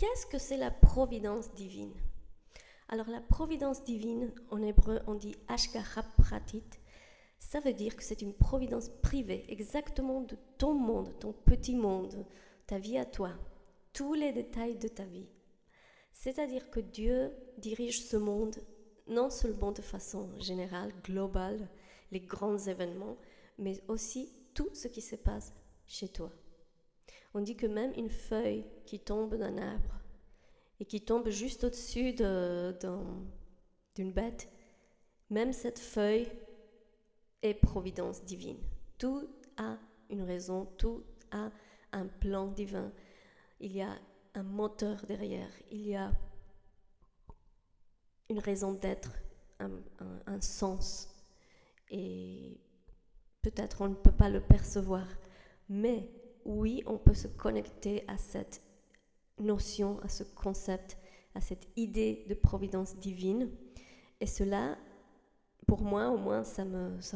qu'est-ce que c'est la providence divine? Alors la providence divine, en hébreu on dit Hashgacha Pratit, ça veut dire que c'est une providence privée, exactement de ton monde, ton petit monde, ta vie à toi, tous les détails de ta vie. C'est-à-dire que Dieu dirige ce monde non seulement de façon générale, globale, les grands événements, mais aussi tout ce qui se passe chez toi. On dit que même une feuille qui tombe d'un arbre et qui tombe juste au-dessus d'une bête, même cette feuille est providence divine. Tout a une raison, tout a un plan divin. Il y a un moteur derrière, il y a une raison d'être, un sens. Et peut-être on ne peut pas le percevoir, mais oui, on peut se connecter à cette notion, à ce concept, à cette idée de providence divine. Et cela, pour moi, au moins, ça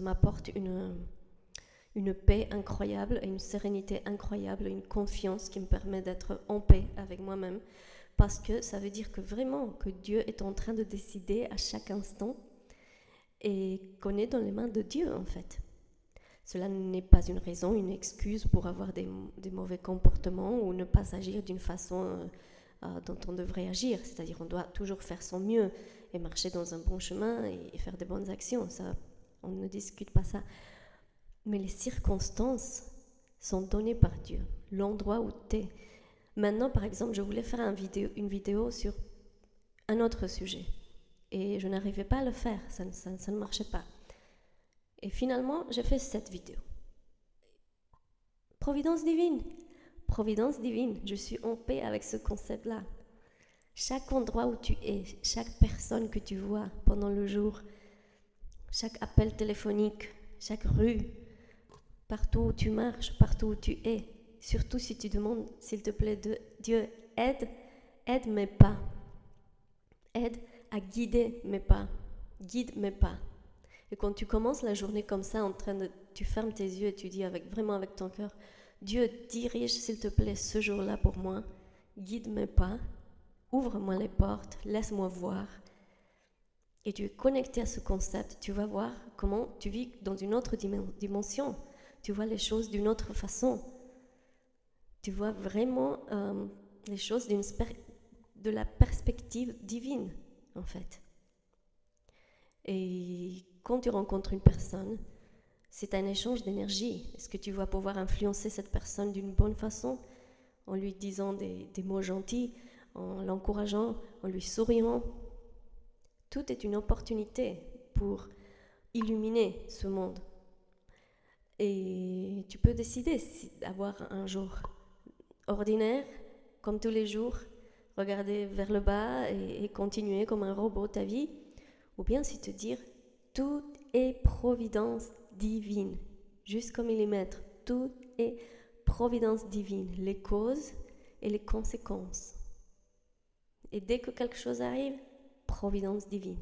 m'apporte une paix incroyable, une sérénité incroyable, une confiance qui me permet d'être en paix avec moi-même. Parce que ça veut dire que vraiment, que Dieu est en train de décider à chaque instant et qu'on est dans les mains de Dieu, en fait. Cela n'est pas une raison, une excuse pour avoir des mauvais comportements ou ne pas agir d'une façon dont on devrait agir. C'est-à-dire qu'on doit toujours faire son mieux et marcher dans un bon chemin et faire des bonnes actions. Ça, on ne discute pas ça. Mais les circonstances sont données par Dieu, l'endroit où tu es. Maintenant, par exemple, je voulais faire une vidéo sur un autre sujet et je n'arrivais pas à le faire, ça ne marchait pas. Et finalement, j'ai fait cette vidéo. Providence divine, je suis en paix avec ce concept-là. Chaque endroit où tu es, chaque personne que tu vois pendant le jour, chaque appel téléphonique, chaque rue, partout où tu marches, partout où tu es, surtout si tu demandes, s'il te plaît, Dieu, aide mes pas, aide à guider mes pas, guide mes pas. Et quand tu commences la journée comme ça, tu fermes tes yeux et tu dis vraiment avec ton cœur, Dieu, dirige s'il te plaît ce jour-là pour moi, guide mes pas, ouvre-moi les portes, laisse-moi voir. Et tu es connecté à ce concept, tu vas voir comment tu vis dans une autre dimension. Tu vois les choses d'une autre façon. Tu vois vraiment les choses de la perspective divine, en fait. Et quand tu rencontres une personne, c'est un échange d'énergie. Est-ce que tu vas pouvoir influencer cette personne d'une bonne façon, en lui disant des mots gentils, en l'encourageant, en lui souriant? Tout est une opportunité pour illuminer ce monde. Et tu peux décider d'avoir un jour ordinaire, comme tous les jours, regarder vers le bas et continuer comme un robot ta vie, ou bien si te dire tout est providence divine, juste comme millimètre, tout est providence divine, les causes et les conséquences. Et dès que quelque chose arrive, providence divine.